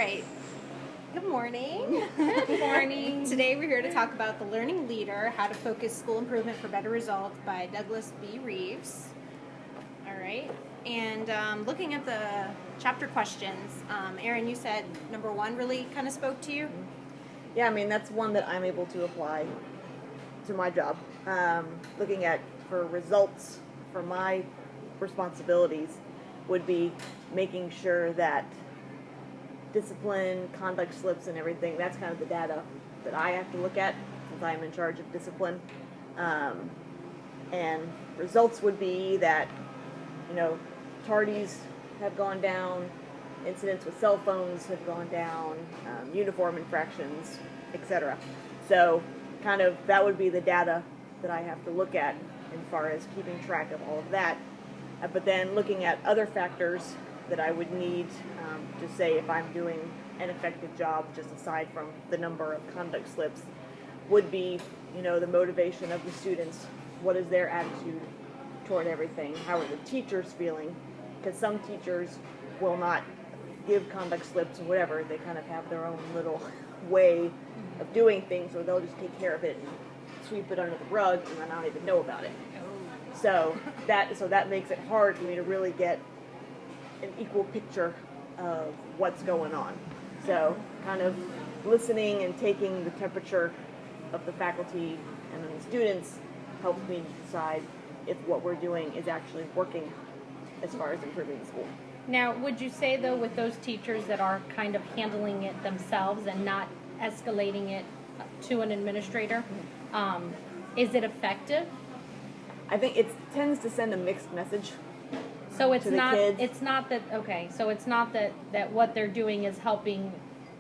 right. Good morning. Good morning. Today we're here to talk about The Learning Leader, How to Focus School Improvement for Better Results by Douglas B. Reeves. All right. And looking at the chapter questions, Erin, you said number 1 really kind of spoke to you? Yeah, I mean, that's one that I'm able to apply to my job. Looking at for results for my responsibilities would be making sure that discipline, conduct slips, and everything, that's kind of the data that I have to look at since I'm in charge of discipline. And results would be that, tardies have gone down, incidents with cell phones have gone down, uniform infractions, etc. So kind of that would be the data that I have to look at as far as keeping track of all of that. But then looking at other factors that I would need to say if I'm doing an effective job, just aside from the number of conduct slips, would be, the motivation of the students. What is their attitude toward everything? How are the teachers feeling? Because some teachers will not give conduct slips or whatever. They kind of have their own little way of doing things, or they'll just take care of it and sweep it under the rug, and then I don't even know about it. So that makes it hard for me to really get an equal picture of what's going on. So kind of listening and taking the temperature of the faculty and then the students helps me decide if what we're doing is actually working as far as improving the school. Now, would you say, though, with those teachers that are kind of handling it themselves and not escalating it to an administrator, is it effective? I think it tends to send a mixed message. So it's to the not. kids. It's not that. Okay. So it's not that what they're doing is helping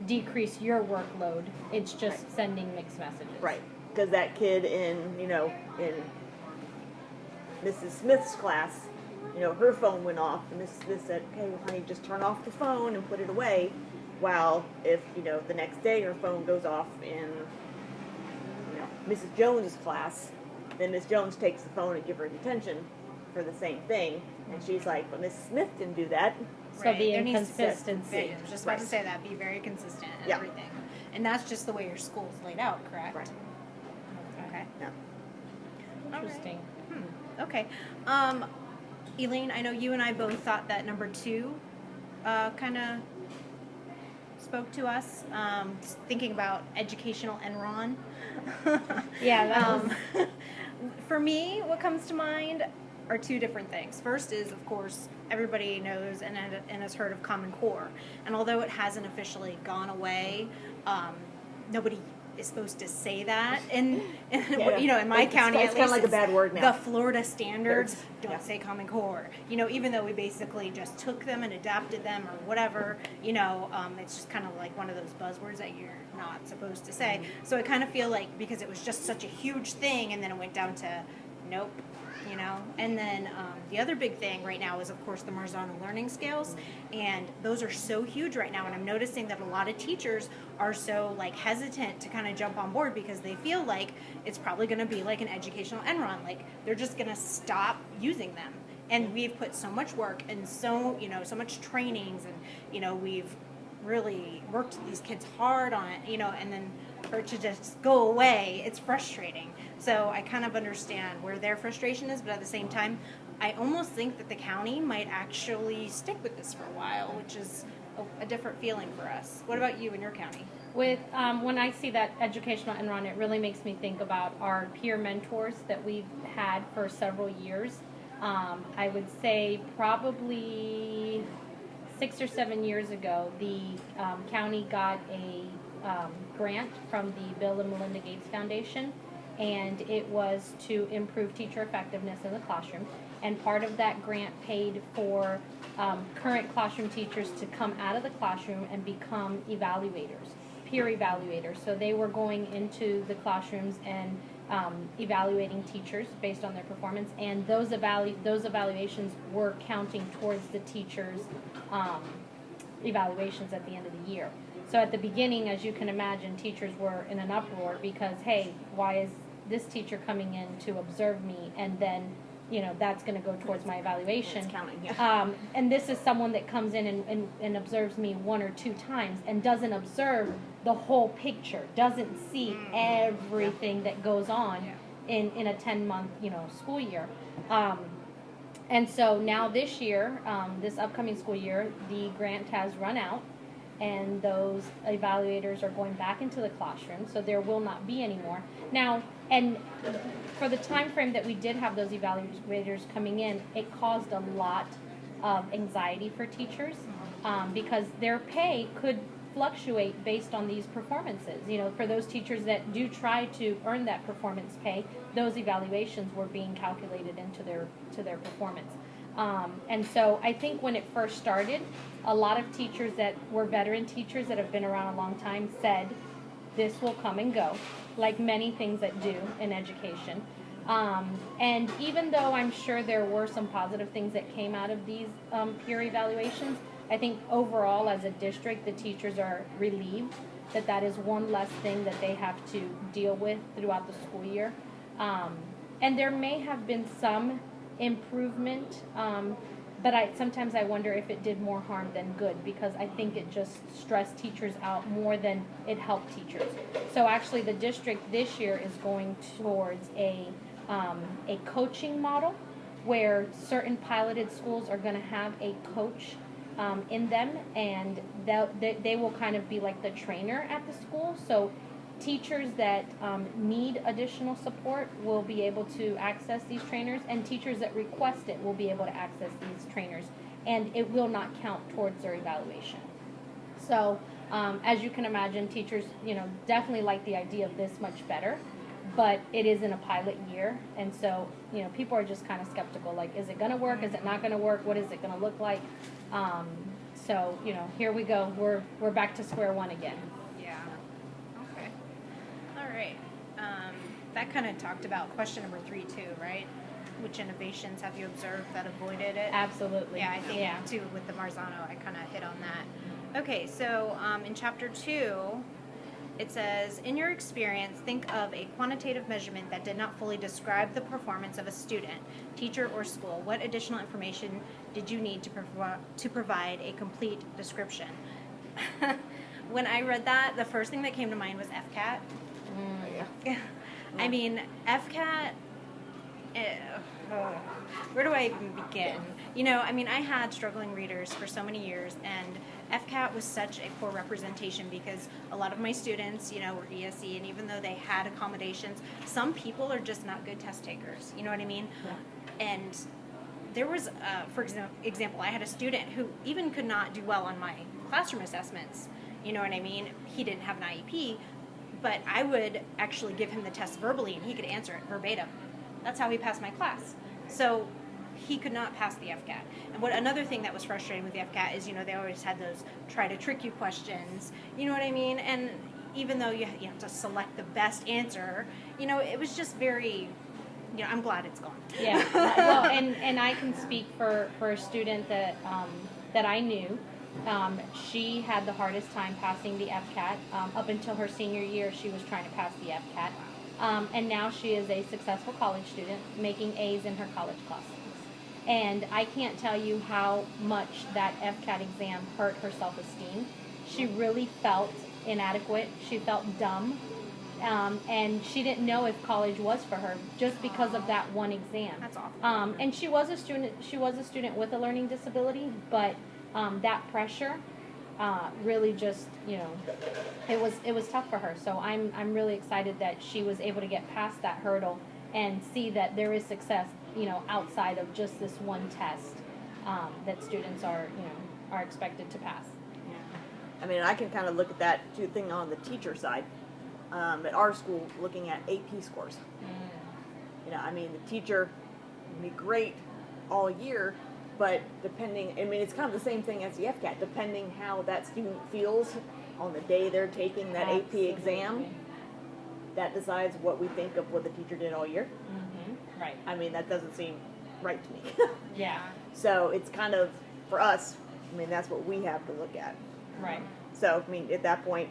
decrease your workload. It's just Right. sending mixed messages. Right. Because that kid in Mrs. Smith's class, her phone went off, and Mrs. Smith said, "Okay, well, honey, just turn off the phone and put it away." While if the next day her phone goes off in Mrs. Jones's class, then Miss Jones takes the phone and give her detention for the same thing, and she's like, "But Mrs. Smith didn't do that." So the There needs to be inconsistency. I was just about to say that. Be very consistent in Yeah. everything. And that's just the way your school's laid out, correct? Right. Okay. Yeah. Interesting. Okay. Elaine, I know you and I both thought that number 2 kind of spoke to us, thinking about educational Enron. Yeah. That was, For me, what comes to mind are 2 different things. First is, of course, everybody knows and has heard of Common Core. And although it hasn't officially gone away, nobody is supposed to say that. And in my county, it's at kind of least, like a bad word now. the Florida standards don't Yeah. say Common Core. Even though we basically just took them and adapted them or whatever, it's just kind of like one of those buzzwords that you're not supposed to say. So I kind of feel like because it was just such a huge thing, and then it went down to nope. And then the other big thing right now is, of course, the Marzano learning scales, and those are so huge right now, and I'm noticing that a lot of teachers are so hesitant to kind of jump on board because they feel like it's probably going to be like an educational Enron, like they're just going to stop using them. And we've put so much work and so much trainings, and we've really worked these kids hard on it, and then for it to just go away, it's frustrating. So I kind of understand where their frustration is, but at the same time, I almost think that the county might actually stick with this for a while, which is a different feeling for us. What about you in your county? With when I see that educational Enron, it really makes me think about our peer mentors that we've had for several years. I would say probably 6 or 7 years ago, the county got a grant from the Bill and Melinda Gates Foundation, and it was to improve teacher effectiveness in the classroom. And part of that grant paid for current classroom teachers to come out of the classroom and become evaluators, peer evaluators. So they were going into the classrooms and evaluating teachers based on their performance, and those evaluations were counting towards the teachers' evaluations at the end of the year. So at the beginning, as you can imagine, teachers were in an uproar because, hey, why is this teacher coming in to observe me and then that's going to go towards my evaluation. It's counting, yeah. And this is someone that comes in and observes me 1 or 2 times and doesn't observe the whole picture, doesn't see everything that goes on in a 10-month, school year. And so now this year, this upcoming school year, the grant has run out, and those evaluators are going back into the classroom, so there will not be any more. Now, and for the time frame that we did have those evaluators coming in, it caused a lot of anxiety for teachers, because their pay could fluctuate based on these performances. For those teachers that do try to earn that performance pay, those evaluations were being calculated into their performance. And so I think when it first started, a lot of teachers that were veteran teachers that have been around a long time said, this will come and go, like many things that do in education. And even though I'm sure there were some positive things that came out of these peer evaluations, I think overall as a district, the teachers are relieved that that is one less thing that they have to deal with throughout the school year. And there may have been some improvement, but sometimes I wonder if it did more harm than good, because I think it just stressed teachers out more than it helped teachers. So actually the district this year is going towards a coaching model where certain piloted schools are going to have a coach in them, and they will kind of be like the trainer at the school. So teachers that need additional support will be able to access these trainers, and teachers that request it will be able to access these trainers, and it will not count towards their evaluation. So as you can imagine, teachers definitely like the idea of this much better, but it is in a pilot year, and so people are just kind of skeptical, like, is it going to work, is it not going to work, what is it going to look like? So here we go, we're back to square one again. That kind of talked about question number 3 too, right? Which innovations have you observed that avoided it? Absolutely. Yeah, I think too with the Marzano, I kind of hit on that. Okay, so in chapter 2, it says, in your experience, think of a quantitative measurement that did not fully describe the performance of a student, teacher, or school. What additional information did you need to provide a complete description? When I read that, the first thing that came to mind was FCAT. Yeah. I mean, FCAT, where do I even begin? I had struggling readers for so many years, and FCAT was such a poor representation because a lot of my students, were ESE, and even though they had accommodations, some people are just not good test takers. You know what I mean? Yeah. And there was, for example, I had a student who even could not do well on my classroom assessments. You know what I mean? He didn't have an IEP, but I would actually give him the test verbally, and he could answer it verbatim. That's how he passed my class. So he could not pass the FCAT. And another thing that was frustrating with the FCAT is, they always had those try to trick you questions. You know what I mean? And even though you have to select the best answer, it was just very, I'm glad it's gone. Yeah. Well, and I can speak for a student that I knew. She had the hardest time passing the FCAT. Up until her senior year, she was trying to pass the FCAT. And now she is a successful college student, making A's in her college classes. And I can't tell you how much that FCAT exam hurt her self-esteem. She really felt inadequate. She felt dumb. And she didn't know if college was for her just because of that one exam. That's awful. And she was a student with a learning disability, but that pressure really just, it was tough for her. So I'm really excited that she was able to get past that hurdle and see that there is success, outside of just this one test that students are expected to pass. I mean, I can kind of look at that too thing on the teacher side. At our school, looking at AP scores. The teacher can be great all year, but it's kind of the same thing as the FCAT, depending how that student feels on the day they're taking that Absolutely. AP exam, that decides what we think of what the teacher did all year. Mm-hmm. Right. That doesn't seem right to me. Yeah. So it's kind of, for us, that's what we have to look at. Right. So, at that point,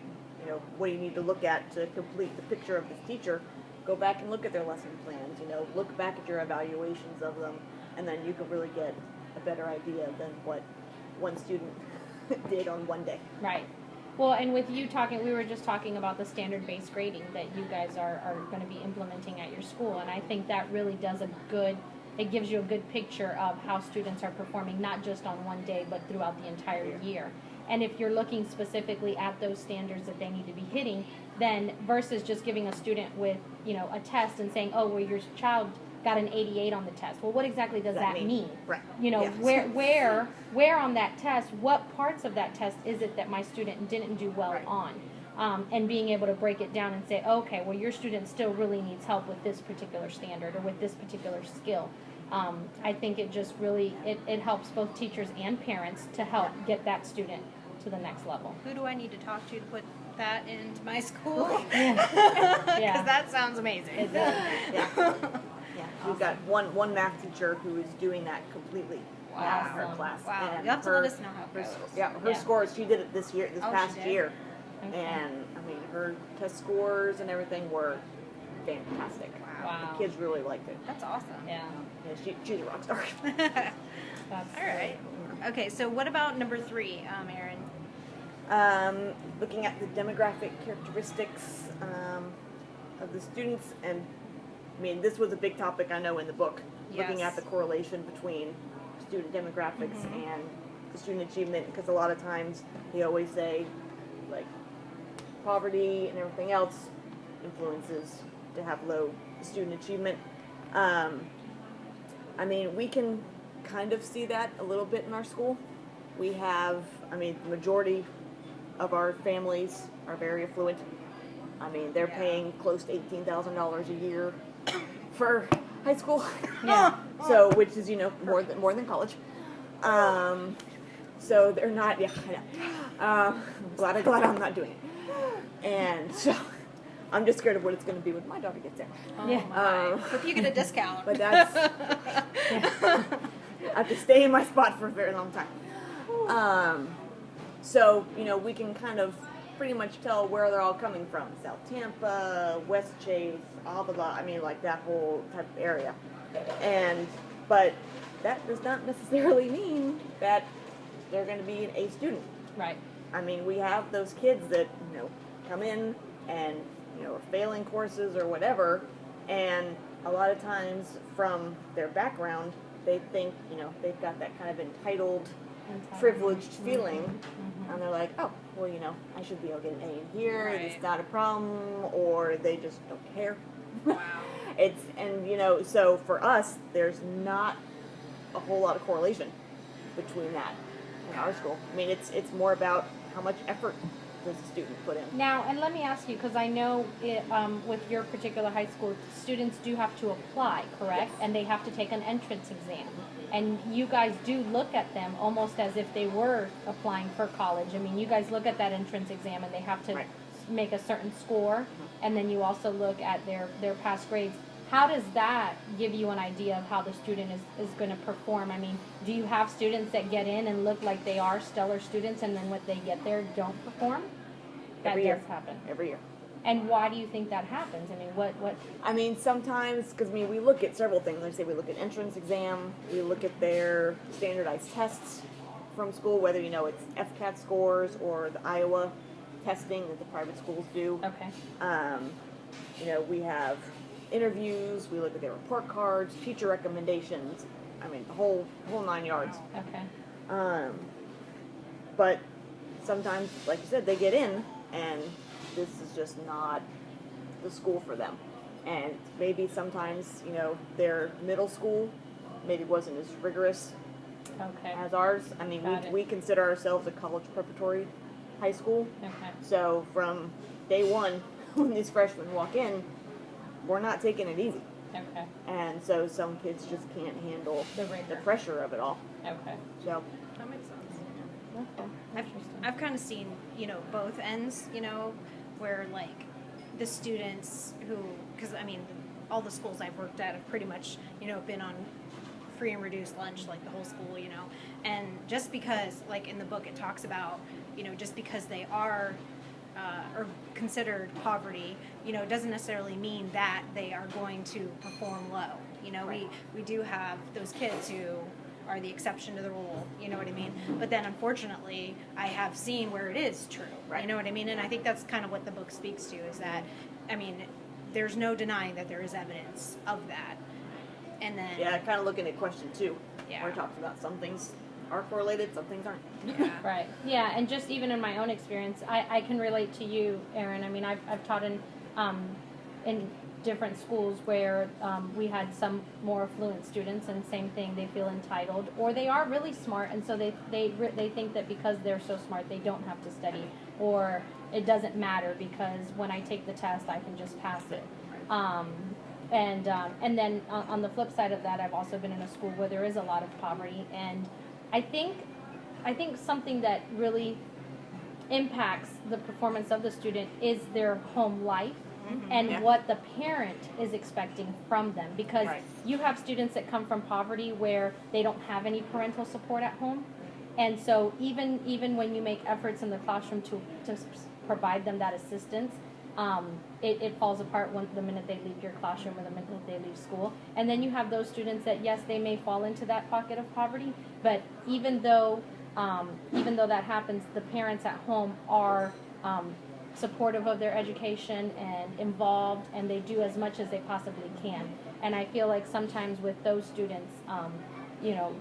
what do you need to look at to complete the picture of this teacher? go back and look at their lesson plans, look back at your evaluations of them, and then you can really get a better idea than what one student did on one day. Right. Well, and with you talking, we were just talking about the standard-based grading that you guys are going to be implementing at your school, and I think that really does it gives you a good picture of how students are performing, not just on one day, but throughout the entire year. And if you're looking specifically at those standards that they need to be hitting, then versus just giving a student with, a test and saying, oh, well, your child got an 88 on the test. Well, what exactly does that mean? Right. Yeah. Where on that test, what parts of that test is it that my student didn't do well right. on? And being able to break it down and say, okay, well, your student still really needs help with this particular standard or with this particular skill. I think it just really, it helps both teachers and parents to help get that student to the next level. Who do I need to talk to put that into my school? Yeah. Because that sounds amazing. It does. Yeah. Yeah. We've got one math teacher who is doing that completely. Wow. In her class. Wow. And You have to her- let us know how it her- goes. Yeah, her Yeah. scores, she did it this Oh, she past did? year. Okay. And, her test scores and everything were fantastic. Wow. The kids really liked it. That's awesome. Yeah. Yeah, she's a rock star. That's All right. Okay, so what about number 3, Erin? Looking at the demographic characteristics of the students, and this was a big topic I know in the book, looking Yes. at the correlation between student demographics and the student achievement, because a lot of times they always say, like, poverty and everything else influences to have low student achievement. We can kind of see that a little bit in our school. We have, the majority of our families are very affluent. They're Yeah. paying close to $18,000 a year for high school. Yeah. So, which is, more than college. So they're not, yeah, I know. Glad I'm not doing it. And so I'm just scared of what it's going to be when my daughter gets there. Oh Yeah. my. Hope you get a discount. But that's, I have to stay in my spot for a very long time. So, we can kind of pretty much tell where they're all coming from. South Tampa, West Chase, Avila, like that whole type of area. But that does not necessarily mean that they're going to be an A student. right. We have those kids that, come in and, are failing courses or whatever, and a lot of times from their background, they think, they've got that kind of entitled, privileged feeling, and they're like, oh, well, I should be able to get an A in here, Right. it's not a problem, or they just don't care. Wow. So for us, there's not a whole lot of correlation between that in our school. It's more about how much effort does the student put in. Now, and let me ask you, because I know with your particular high school, students do have to apply, correct? Yes. And they have to take an entrance exam. And you guys do look at them almost as if they were applying for college. You guys look at that entrance exam and they have to Right. make a certain score, and then you also look at their past grades. How does that give you an idea of how the student is going to perform? Do you have students that get in and look like they are stellar students, and then when they get there don't perform? That Every does year. happen. Every year. And why do you think that happens? What? Sometimes, because we look at several things. Like I say, we look at entrance exam, we look at their standardized tests from school, whether it's FCAT scores or the Iowa testing that the private schools do. Okay. We have interviews, we look at their report cards, teacher recommendations. The whole 9 yards. Okay. But sometimes, like you said, they get in, and this is just not the school for them. And maybe sometimes, their middle school maybe wasn't as rigorous Okay. as ours. Got it. We consider ourselves a college preparatory high school. Okay. So from day one, when these freshmen walk in, we're not taking it easy. Okay. And so some kids just can't handle The rigor. pressure of it all. Okay. So That makes sense. Okay. Interesting. I've kind of seen, both ends, where like the students who, because all the schools I've worked at have pretty much, been on free and reduced lunch like the whole school, and just because, like in the book, it talks about, just because they are or considered poverty, doesn't necessarily mean that they are going to perform low. We do have those kids who are the exception to the rule, you know what I mean? But then unfortunately, I have seen where it is true, you know what I mean? And I think that's kind of what the book speaks to, is that, there's no denying that there is evidence of that. And then... Yeah, kind of looking at question 2, Yeah. where it talks about some things are correlated, some things aren't. Yeah. Right. Yeah, and just even in my own experience, I can relate to you, Erin. I've taught in different schools where we had some more affluent students, and same thing, they feel entitled, or they are really smart, and so they think that because they're so smart, they don't have to study, or it doesn't matter because when I take the test, I can just pass it. And then on the flip side of that, I've also been in a school where there is a lot of poverty, and I think something that really impacts the performance of the student is their home life and what the parent is expecting from them. Because you have students that come from poverty where they don't have any parental support at home, and so even when you make efforts in the classroom to provide them that assistance, it falls apart the minute they leave your classroom or the minute they leave school. And then you have those students that, yes, they may fall into that pocket of poverty, but even though that happens, the parents at home are supportive of their education and involved, and they do as much as they possibly can. And I feel like sometimes with those students,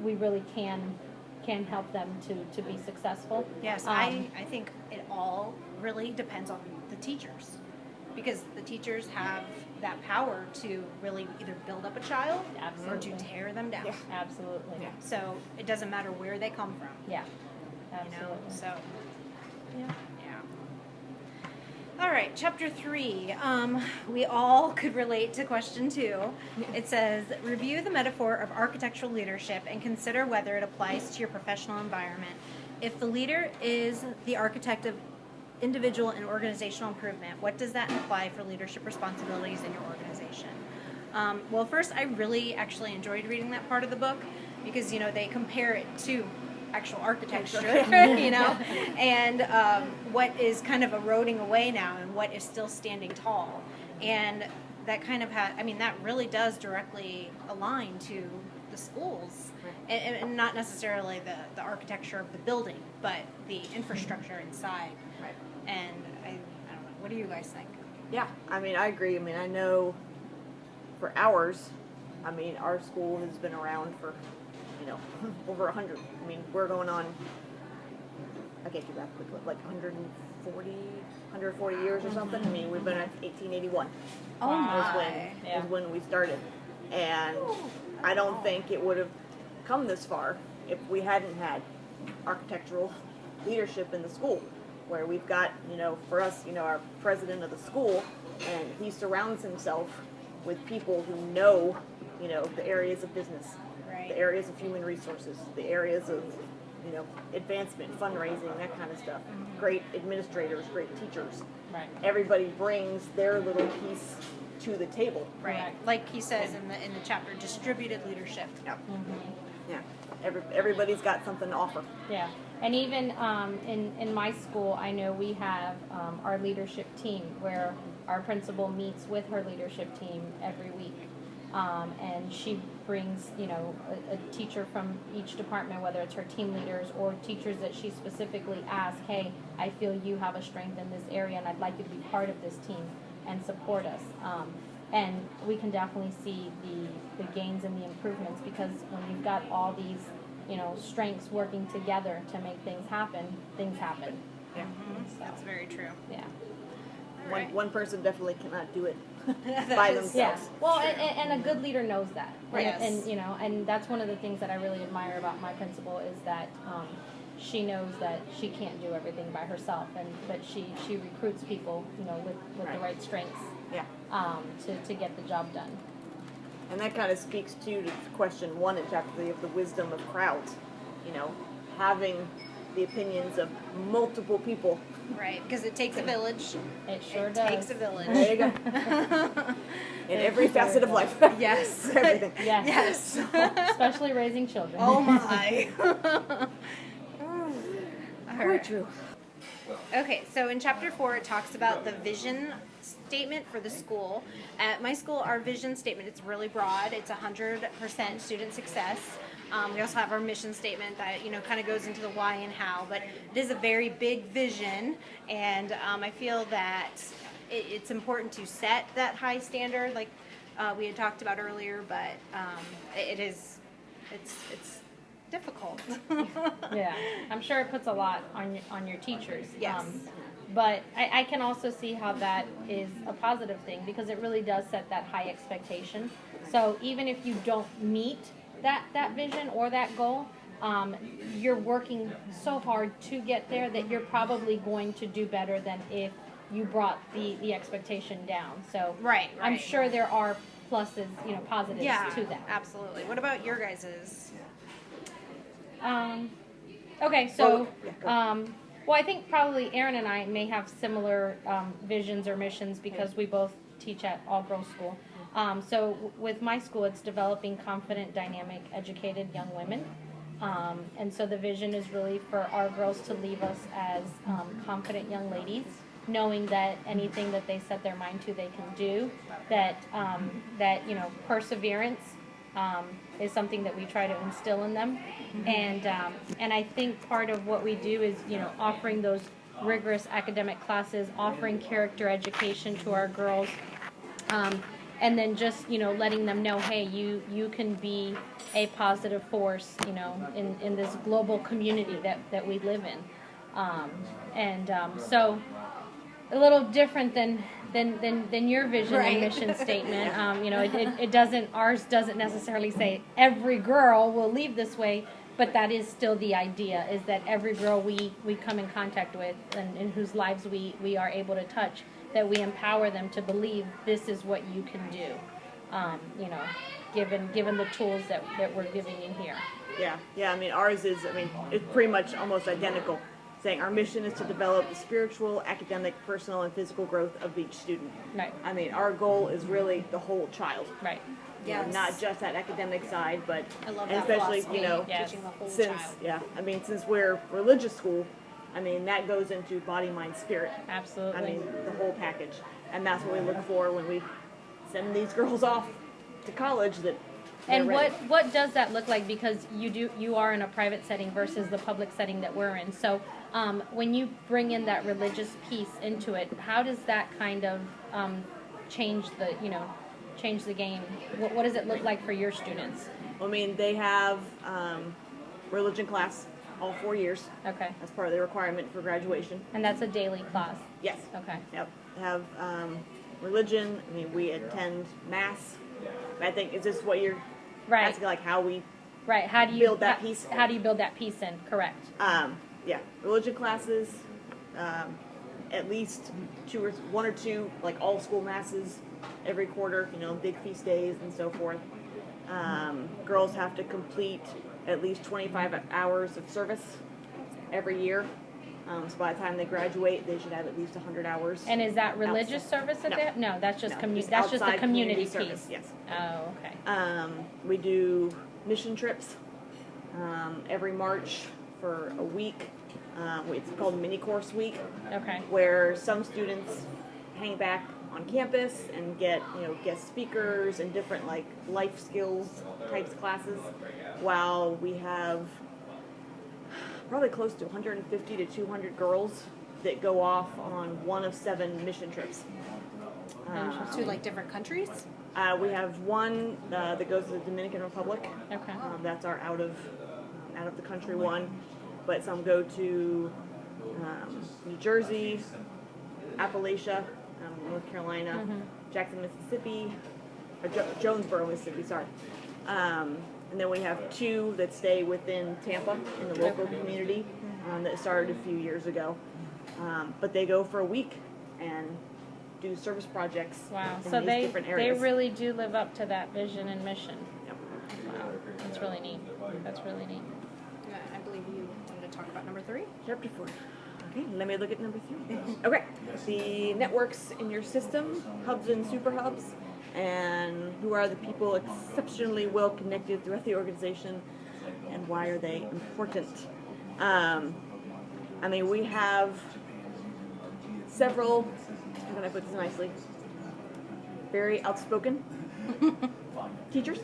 we really can help them to be successful. Yes, I think it all really depends on the teachers, because the teachers have that power to really either build up a child or to tear them down. Yeah. Absolutely. Yeah. So it doesn't matter where they come from. Yeah. Absolutely. So Yeah. all right, chapter 3. We all could relate to question 2. It says, review the metaphor of architectural leadership and consider whether it applies to your professional environment. If the leader is the architect of individual and organizational improvement, what does that imply for leadership responsibilities in your organization? Well, first, I really actually enjoyed reading that part of the book because, they compare it to actual architecture, and what is kind of eroding away now and what is still standing tall. And that kind of that really does directly align to the schools, and not necessarily the architecture of the building, but the infrastructure inside. Right. And I don't know, what do you guys think? Yeah, I agree. I know for ours, our school has been around for, over 100. We're going on, I can't do that quickly, like 140 years or something. We've been at 1881. Oh my. Is when we started. And I don't think it would have come this far if we hadn't had architectural leadership in the school, where we've got, for us, our president of the school, and he surrounds himself with people who know, the areas of business, the areas of human resources, the areas of, advancement, fundraising, that kind of stuff. Great administrators, great teachers. Right. Everybody brings their little piece to the table. Right. Correct. Like he says in the chapter, distributed leadership. Yeah. Yeah. Everybody's got something to offer. Yeah. And even in my school, I know we have our leadership team where our principal meets with her leadership team every week. And she brings, a teacher from each department, whether it's her team leaders or teachers that she specifically asks, hey, I feel you have a strength in this area and I'd like you to be part of this team and support us. And we can definitely see the gains and the improvements, because when you've got all these, strengths working together to make things happen. Yeah. That's very true. Yeah. One person definitely cannot do it That by is- themselves. Yeah. Well, True. and a good leader knows that. Right. And and that's one of the things that I really admire about my principal is that she knows that she can't do everything by herself, but she recruits people, with the right strengths Yeah. to get the job done. And that kind of speaks to question 1 in chapter 3 of the wisdom of crowds. Having the opinions of multiple people. Right, because it takes a village. It sure It does. takes a village. There you go. In every facet of life. Yes. Everything. Yes. Yes. Especially raising children. Oh my. All Very right. true. Okay, so in chapter 4, it talks about the vision statement for the school. At my school, our vision statement, it's really broad. It's 100% student success. We also have our mission statement that, kind of goes into the why and how, but it is a very big vision, and I feel that it's important to set that high standard, like we had talked about earlier, but it's difficult. Yeah, I'm sure it puts a lot on your teachers. Yes. But I can also see how that is a positive thing because it really does set that high expectation. So even if you don't meet that vision or that goal, you're working so hard to get there that you're probably going to do better than if you brought the expectation down. So Right. I'm sure there are pluses, positives to that. Absolutely. What about your guys's? Okay, so, Oh, yeah, go. well, I think probably Aaron and I may have similar visions or missions because we both teach at all-girls school. So with my school, it's developing confident, dynamic, educated young women. And so the vision is really for our girls to leave us as confident young ladies, knowing that anything that they set their mind to, they can do. That perseverance is something that we try to instill in them. And I think part of what we do is, offering those rigorous academic classes, offering character education to our girls, and then just, letting them know, hey, you can be a positive force, in this global community that we live in. So a little different than your vision Right. and mission statement. Ours doesn't necessarily say every girl will leave this way, but that is still the idea, is that every girl we come in contact with and in whose lives we are able to touch, that we empower them to believe this is what you can do, given the tools that we're giving in here. Yeah. I mean, ours is, it's pretty much almost identical. Saying our mission is to develop the spiritual, academic, personal, and physical growth of each student. Right. I mean, our goal is really the whole child. Right. Yes. Not just that academic side, but I love and that especially, philosophy, Yes. teaching the whole since child. since we're religious school, that goes into body, mind, spirit. Absolutely. The whole package. And that's what we look for when we send these girls off to college, that they're And ready. what does that look like? Because you are in a private setting versus the public setting that we're in. So when you bring in that religious piece into it, how does that kind of change the game? What does it look like for your students? They have religion class all 4 years. Okay. That's part of the requirement for graduation. And that's a daily class. Yes. Okay. Yep. Have religion. We attend mass. I think, is this what you're Right. asking, like how we Right. How do you build that piece? How do you build that piece in? Correct. religion classes, at least one or two like all school masses every quarter, big feast days and so forth. Girls have to complete at least 25 hours of service every year. So by the time they graduate, they should have at least 100 hours. And is that religious outside. service at No. that? No, that's just No, just that's just the outside community community piece. service, yes. Oh, okay. We do mission trips every March for a week. It's called Mini Course Week, Okay. where some students hang back on campus and get guest speakers and different like life skills types classes, while we have probably close to 150 to 200 girls that go off on one of 7 mission trips. To like different countries? We have one that goes to the Dominican Republic. Okay. That's our out of the country one, but some go to New Jersey, Appalachia, North Carolina, Jackson, Mississippi, or Jonesboro, Mississippi. Sorry. And then we have 2 that stay within Tampa in the local community that started a few years ago. But they go for a week and do service projects Wow. in So these they different areas. really do live up to that vision and mission. Yep. Wow. That's really neat. That's really neat. I believe you wanted to talk about number 3. Chapter 4. Okay, let me look at number 3. Okay, the networks in your system, hubs and super hubs, and who are the people exceptionally well connected throughout the organization, and why are they important? We have several, how can I put this nicely, very outspoken teachers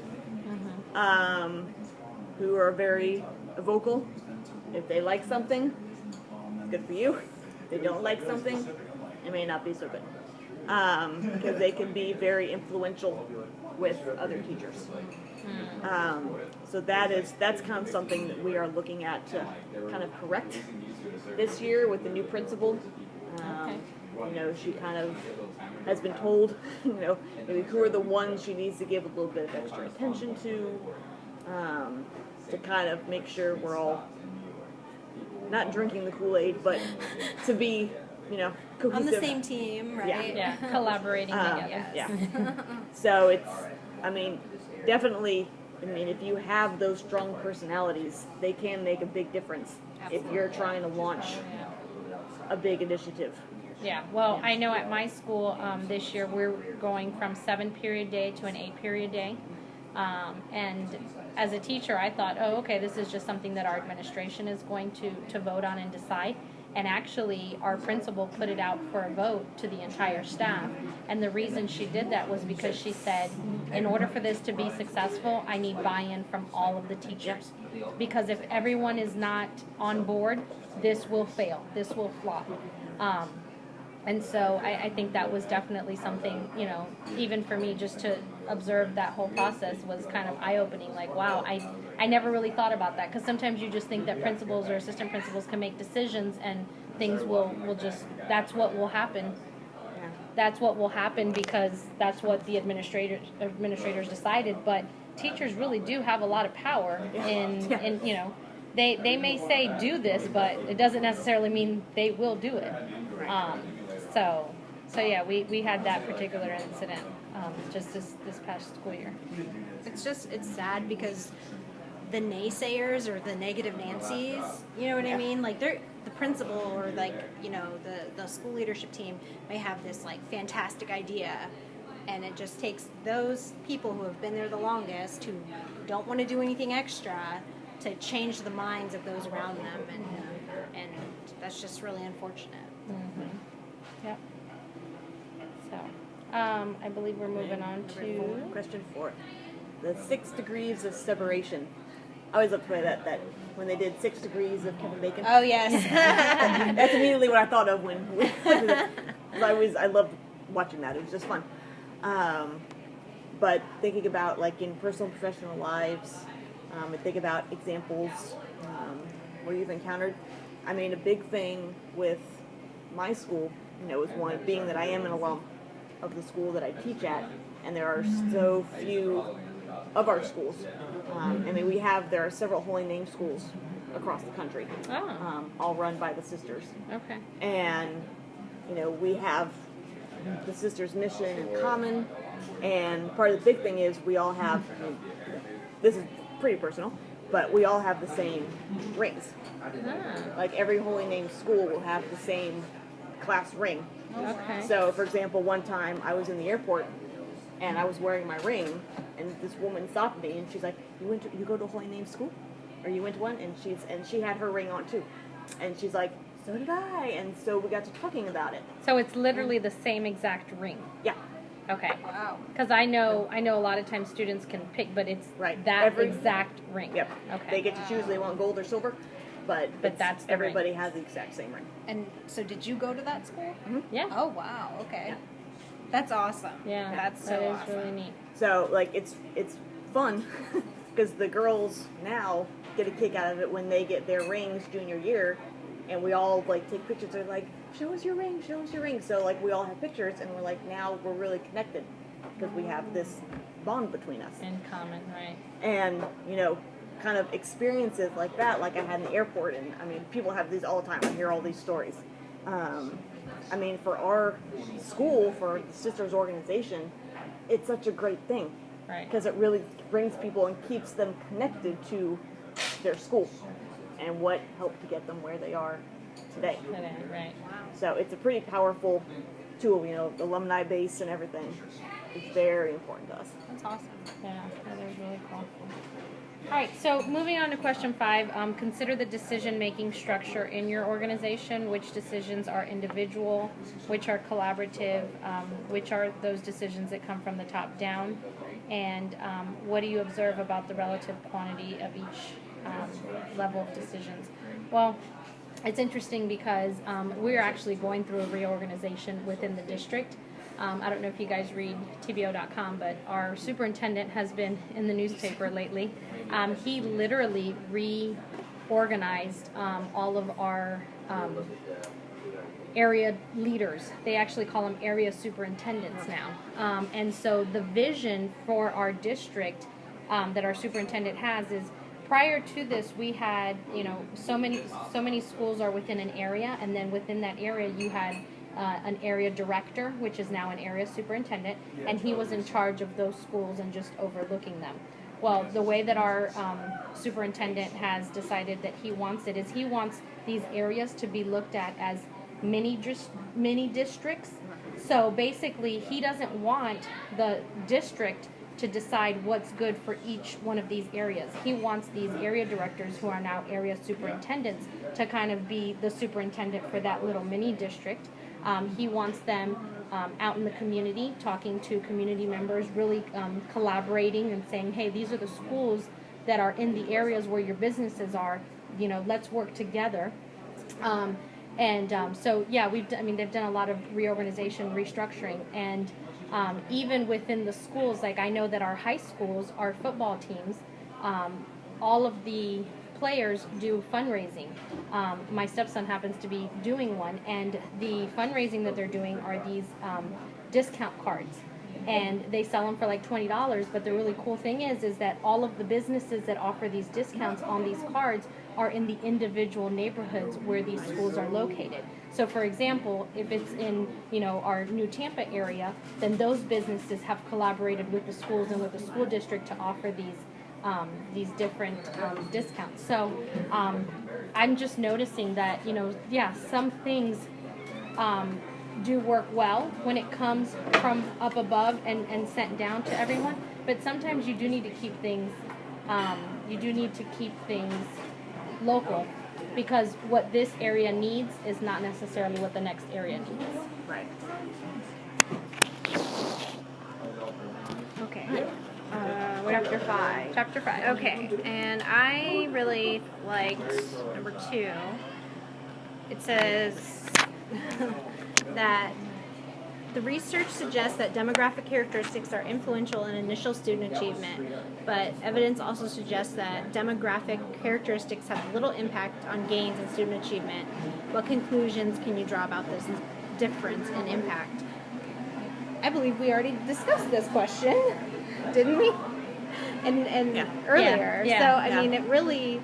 who are very vocal. If they like something, good for you. If they don't like something, it may not be so good. Because they can be very influential with other teachers. So that's kind of something that we are looking at to kind of correct this year with the new principal. You know, she kind of has been told, you know, maybe who are the ones she needs to give a little bit of extra attention to kind of make sure we're all not drinking the Kool-Aid, but to be, you know, cohesive. On the same team, right? Yeah, collaborating together. Yes. Yeah. So it's, I mean, definitely, I mean, if you have those strong personalities, they can make a big difference if you're trying to launch a big initiative. Yeah, well, I know at my school this year we're going from 7-period day to an 8-period day. And as a teacher, I thought, oh, okay, this is just something that our administration is going to vote on and decide. And actually, our principal put it out for a vote to the entire staff. And the reason she did that was because she said, in order for this to be successful, I need buy-in from all of the teachers. Because if everyone is not on board, this will fail. This will flop. And so I think that was definitely something, you know, even for me just to observe that whole process was kind of eye-opening. Like, wow, I never really thought about that. Because sometimes you just think that principals or assistant principals can make decisions and things will just, that's what will happen. That's what will happen because that's what the administrators decided. But teachers really do have a lot of power in you know, they may say do this, but it doesn't necessarily mean they will do it. So yeah, we had that particular incident just this past school year. It's sad because the naysayers or the negative Nancy's, you know what I mean? Like the principal or like, you know, the school leadership team may have this like fantastic idea, and it just takes those people who have been there the longest, who don't want to do anything extra, to change the minds of those around them, and that's just really unfortunate. Yep. So, I believe we're moving on to Question 4. The 6 degrees of separation. I always looked for that when they did 6 degrees of Kevin Bacon. Oh, yes. That's immediately what I thought of when I loved watching that. It was just fun. But thinking about like in personal and professional lives, and think about examples where you've encountered. I mean, a big thing with my school, you know, is one being that I am an alum of the school that I teach at, and there are so few of our schools. I mean, there are several Holy Name schools across the country, all run by the sisters. Okay. And, you know, we have the sisters' mission in common, and part of the big thing is we all have, I mean, this is pretty personal, but we all have the same rings. Like every Holy Name school will have the same class ring. Okay. So, for example, one time I was in the airport and I was wearing my ring, and this woman stopped me and she's like, "You go to Holy Name school, or you went to one?" And she had her ring on too, and she's like, "So did I." And so we got to talking about it. So it's literally the same exact ring. Yeah. Okay. Wow. Because I know a lot of times students can pick, but it's Right. that exact ring. Yep. Okay. They get to choose they want gold or silver, but that's the everybody has the exact same ring. And so did you go to that school? Yeah. Oh, wow. Okay. Yeah. That's awesome. Yeah. That's so that is awesome. really neat. So, like, it's fun because the girls now get a kick out of it when they get their rings junior year, and we all, like, take pictures. They're like, show us your ring, show us your ring. So, like, we all have pictures, and we're like, now we're really connected because we have this bond between us. In common, right? And, you know, kind of experiences like that, like I had in the airport, and, I mean, people have these all the time. I hear all these stories. I mean, for our school, for the Sisters organization, it's such a great thing. Right. Because it really brings people and keeps them connected to their school and what helped to get them where they are today. Right. So it's a pretty powerful tool, you know, the alumni base and everything. is very important to us. That's awesome. Yeah, that is really cool. All right, so moving on to question 5, consider the decision-making structure in your organization. Which decisions are individual, which are collaborative, which are those decisions that come from the top down, and what do you observe about the relative quantity of each level of decisions? Well, it's interesting because we're actually going through a reorganization within the district. I don't know if you guys read TBO.com, but our superintendent has been in the newspaper lately. He literally reorganized all of our area leaders. They actually call them area superintendents now. And so the vision for our district that our superintendent has is, prior to this, we had, so many schools are within an area, and then within that area you had an area director, which is now an area superintendent, and he was in charge of those schools and just overlooking them. Well, the way that our superintendent has decided that he wants it is he wants these areas to be looked at as mini districts. So basically, he doesn't want the district to decide what's good for each one of these areas. He wants these area directors, who are now area superintendents, to kind of be the superintendent for that little mini district. He wants them out in the community, talking to community members, really collaborating and saying, hey, these are the schools that are in the areas where your businesses are, let's work together. So yeah, they've done a lot of reorganization, restructuring, and even within the schools, like I know that our high schools, our football teams, all of the players do fundraising. My stepson happens to be doing one, and the fundraising that they're doing are these discount cards, and they sell them for like $20. But the really cool thing is that all of the businesses that offer these discounts on these cards are in the individual neighborhoods where these schools are located. So for example, if it's in our New Tampa area, then those businesses have collaborated with the schools and with the school district to offer these different discounts. So I'm just noticing that some things do work well when it comes from up above and sent down to everyone, but sometimes you do need to keep things local, because what this area needs is not necessarily what the next area needs. Right. Okay. Chapter 5. Chapter 5. Okay, and I really liked number 2. It says that the research suggests that demographic characteristics are influential in initial student achievement, but evidence also suggests that demographic characteristics have little impact on gains in student achievement. What conclusions can you draw about this difference in impact? I believe we already discussed this question, didn't we? And earlier. Yeah. So I mean, it really.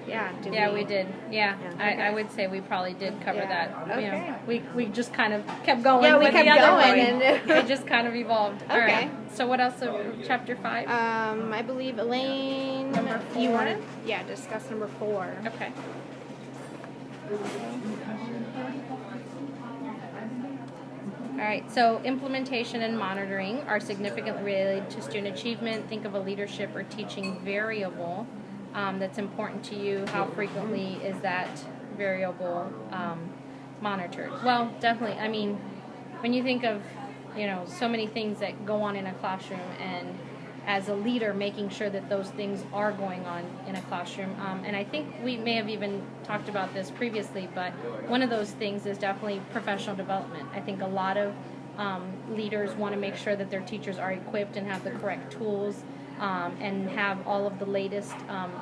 We did. Yeah, Okay. I would say we probably did cover Yeah. that. Okay. We just kind of kept going. Yeah, we with kept the other going, one. and it just kind of evolved. All Okay. right. So what else of chapter 5? I believe Elaine. Number You 4? want to? Discuss number 4. Okay. All right, so implementation and monitoring are significantly related to student achievement. Think of a leadership or teaching variable that's important to you. How frequently is that variable monitored? Well, definitely. I mean, when you think of, so many things that go on in a classroom, and as a leader, making sure that those things are going on in a classroom. And I think we may have even talked about this previously, but one of those things is definitely professional development. I think a lot of leaders want to make sure that their teachers are equipped and have the correct tools and have all of the latest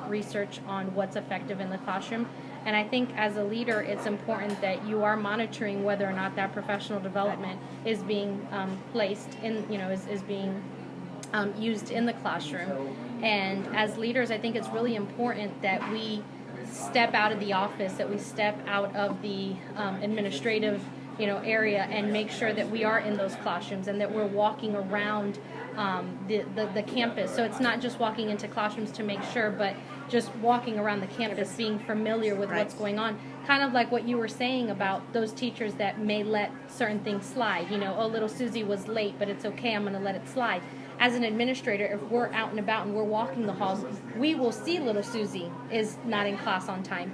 research on what's effective in the classroom. And I think as a leader, it's important that you are monitoring whether or not that professional development is being placed in, is being used in the classroom. And as leaders, I think it's really important that we step out of the office, that we step out of the administrative area, and make sure that we are in those classrooms and that we're walking around the campus. So it's not just walking into classrooms to make sure, but just walking around the campus, being familiar with what's going on. kind of like what you were saying about those teachers that may let certain things slide. You know, oh, little Susie was late, but it's okay, I'm going to let it slide. As an administrator, if we're out and about and we're walking the halls, we will see little Susie is not in class on time.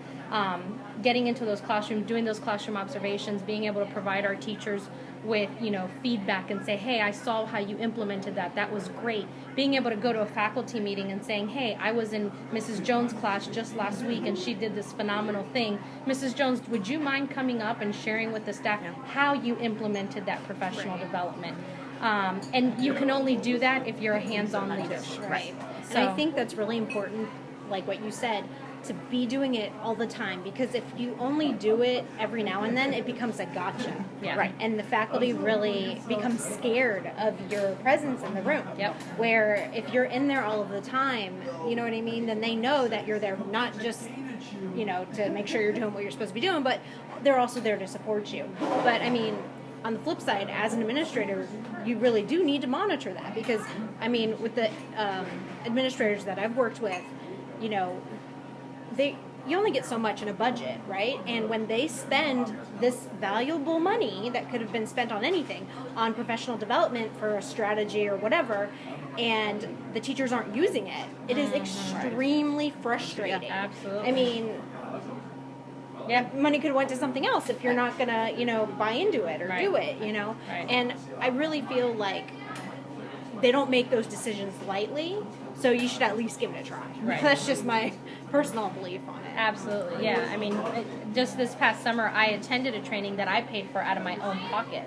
Getting into those classrooms, doing those classroom observations, being able to provide our teachers with, you know, feedback and say, hey, I saw how you implemented that. That was great. Being able to go to a faculty meeting and saying, hey, I was in Mrs. Jones' class just last week and she did this phenomenal thing. Mrs. Jones, would you mind coming up and sharing with the staff how you implemented that professional development? And you can only do that if you're a hands-on leader. Right. So, And I think that's really important, like what you said, to be doing it all the time, because if you only do it every now and then, it becomes a gotcha. Yeah. Right. And the faculty really becomes scared of your presence in the room. Yep. Where if you're in there all of the time, you know what I mean, then they know that you're there not just, you know, to make sure you're doing what you're supposed to be doing, but they're also there to support you. But I mean, on the flip side, as an administrator, you really do need to monitor that, because, I mean, with the administrators that I've worked with, you know, you only get so much in a budget, right? And when they spend this valuable money that could have been spent on anything, on professional development for a strategy or whatever, and the teachers aren't using it, it is extremely frustrating. Yeah, absolutely. I mean, money could have went to something else if you're not gonna, you know, buy into it or do it, you know. Right. And I really feel like they don't make those decisions lightly, so you should at least give it a try. Right. That's just my personal belief on it. Absolutely, yeah. I mean, just this past summer, I attended a training that I paid for out of my own pocket.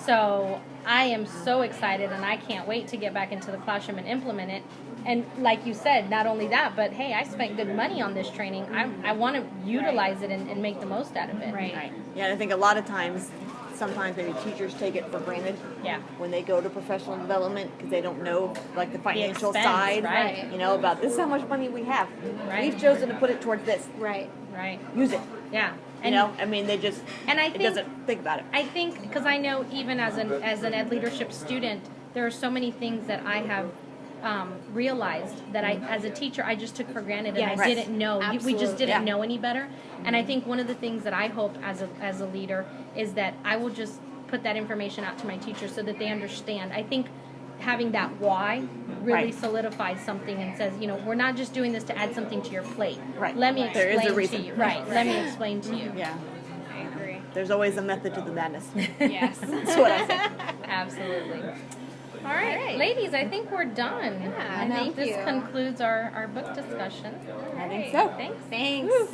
So I am so excited, and I can't wait to get back into the classroom and implement it. And like you said, not only that, but hey, I spent good money on this training. I want to utilize it and make the most out of it. Right. Yeah, and I think a lot of times, sometimes maybe teachers take it for granted. Yeah. When they go to professional development, because they don't know like the financial expense, side, right. you know, about this is how much money we have. Right. We've chosen to put it towards this. Right. Right. Use it. Yeah. You know, I mean, they just And I it think doesn't think about it. I think because I know even as an ed leadership student, there are so many things that I have realized that I, as a teacher, I just took for granted and Yes. I didn't know. We just Absolutely. didn't Yeah. know any better. And I think one of the things that I hope as a leader is that I will just put that information out to my teachers so that they understand. I think having that why really Right. solidifies something and says, you know, we're not just doing this to add something to your plate. Right. Let me There is a explain reason. to you. Right. Let me explain to you. Yeah. I agree. There's always a method to the madness. Yes. That's what I say. Absolutely. All right. Ladies, I think we're done. Yeah, I think thank this you. concludes our book discussion. I think so. Thanks. Thanks.